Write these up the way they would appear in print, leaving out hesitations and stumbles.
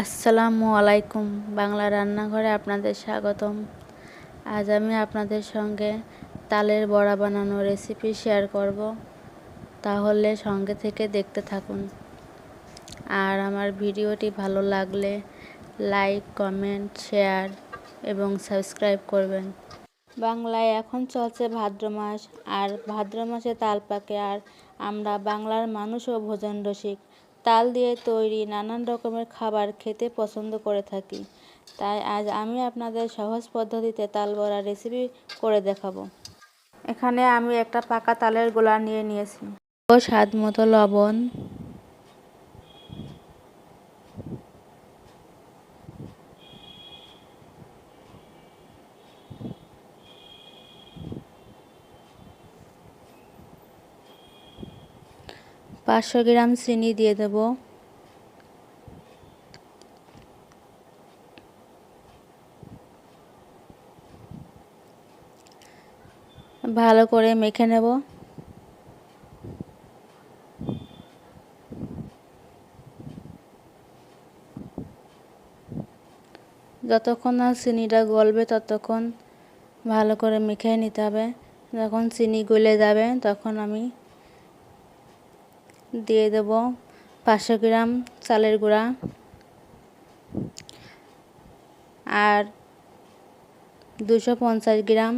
আসসালামু আলাইকুম। বাংলা রান্নাঘরে আপনাদের স্বাগতম। আজ আমি আপনাদের সঙ্গে তালের বড়া বানানোর রেসিপি শেয়ার করব, তাহলে সঙ্গে থেকে দেখতে থাকুন। আর আমার ভিডিওটি ভালো লাগলে লাইক, কমেন্ট, শেয়ার এবং সাবস্ক্রাইব করবেন। বাংলায় এখন চলছে ভাদ্র মাস, আর ভাদ্র মাসে তাল পাকে, আর আমরা বাংলার মানুষও ভোজন রসিক। তাল দিয়ে তৈরি নানান রকমের খাবার খেতে পছন্দ করে থাকি। তাই আজ আমি আপনাদের সহজ পদ্ধতিতে তাল বড়ার রেসিপি করে দেখাবো। এখানে আমি একটা পাকা তালের গোলা নিয়ে নিয়েছি ও স্বাদ মতো লবণ, 500 গ্রাম চিনি দিয়ে দেব। ভালো করে মেখে নেব। যতক্ষণ না চিনিটা গলবে ততক্ষণ ভালো করে মেখে নিতে হবে। যখন চিনি গলে যাবে তখন আমি দিয়ে দেব 500 গ্রাম চালের গুঁড়া আর 250 গ্রাম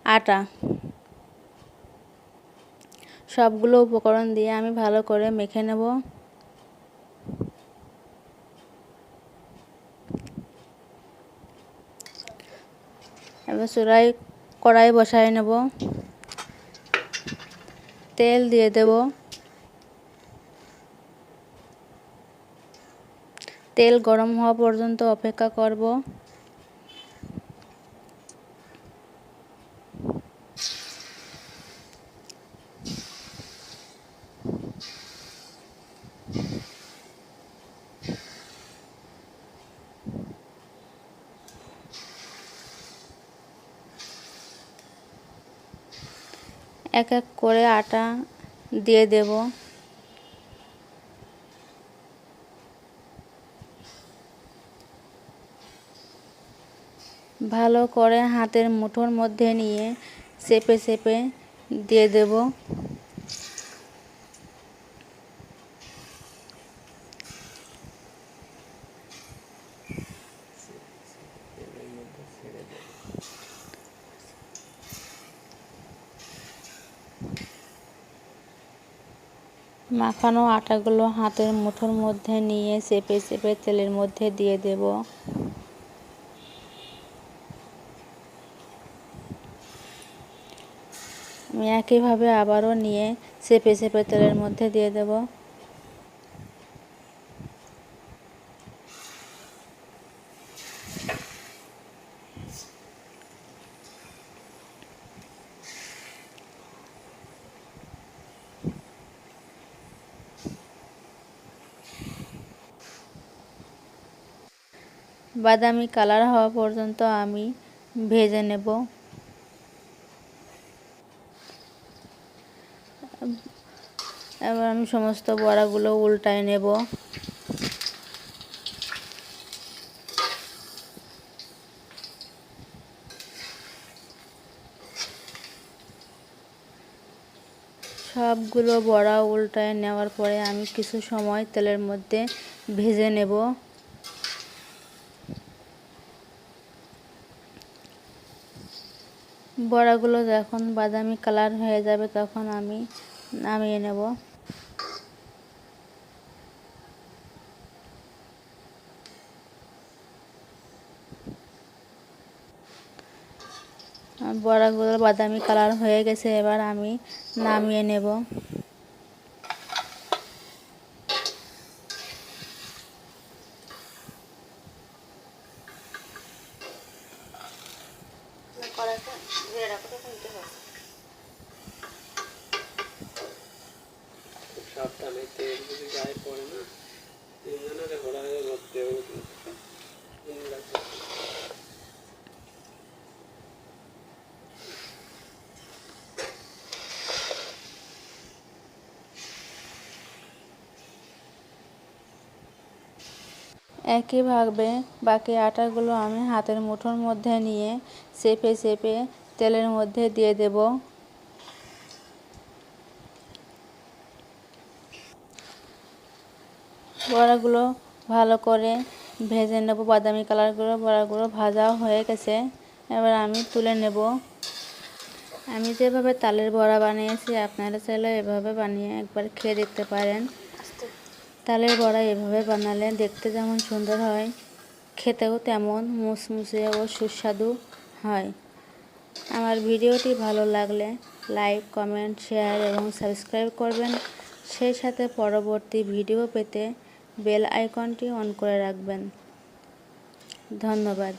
আটা। সবগুলো উপকরণ দিয়ে আমি ভালো করে মেখে নেব। এবার কড়াই বসায় নেব। তেল দিয়ে দেব। তেল গরম হওয়া পর্যন্ত অপেক্ষা করব। এক এক করে আটা দিয়ে দেব। ভালো করে হাতের মুঠোর মধ্যে নিয়ে চেপে চেপে দিয়ে দেব। মাখানো আটাগুলো হাতের মুঠোর মধ্যে নিয়ে চেপে চেপে তেলের মধ্যে দিয়ে দেব। আমি একইভাবে আবারও নিয়ে চেপে চেপে তেলের মধ্যে দিয়ে দেব। বাদামি কালার হওয়া পর্যন্ত আমি ভেজে নেব। এবার আমি সমস্ত বড়াগুলো উল্টায় নেব। সবগুলো বড়া উল্টায় নেওয়ার পরে আমি কিছু সময় তেলের মধ্যে ভেজে নেব। বড়াগুলো যখন বাদামি কালার হয়ে যাবে তখন আমি নামিয়ে নেব। বড়াগুলো বাদামি কালার হয়ে গেছে, এবার আমি নামিয়ে নেব। সাবধানে তেল যদি গায়ে পড়ে না, তিনজনের ঘোরা হয়ে ধরতে হবে। একইভাবে বাকি আটাগুলো আমি হাতের মুঠোর মধ্যে নিয়ে চেপে চেপে তেলের মধ্যে দিয়ে দেব। বড়াগুলো ভালো করে ভেজে নেব, বাদামি কালার করে। বড়াগুলো ভাজা হয়ে গেছে, এবার আমি তুলে নেব। আমি যেভাবে তালের বড়া বানিয়েছি আপনারা চাইলে এভাবে বানিয়ে একবার খেয়ে দেখতে পারেন। তালের বড়া এভাবে বানালে দেখতে যেমন সুন্দর হয়, খেতেও তেমন মুচমুচে ও সুস্বাদু হয়। আমার ভিডিওটি ভালো লাগলে লাইক, কমেন্ট, শেয়ার এবং সাবস্ক্রাইব করবেন। সেই সাথে পরবর্তী ভিডিও পেতে বেল আইকনটি অন করে রাখবেন। ধন্যবাদ।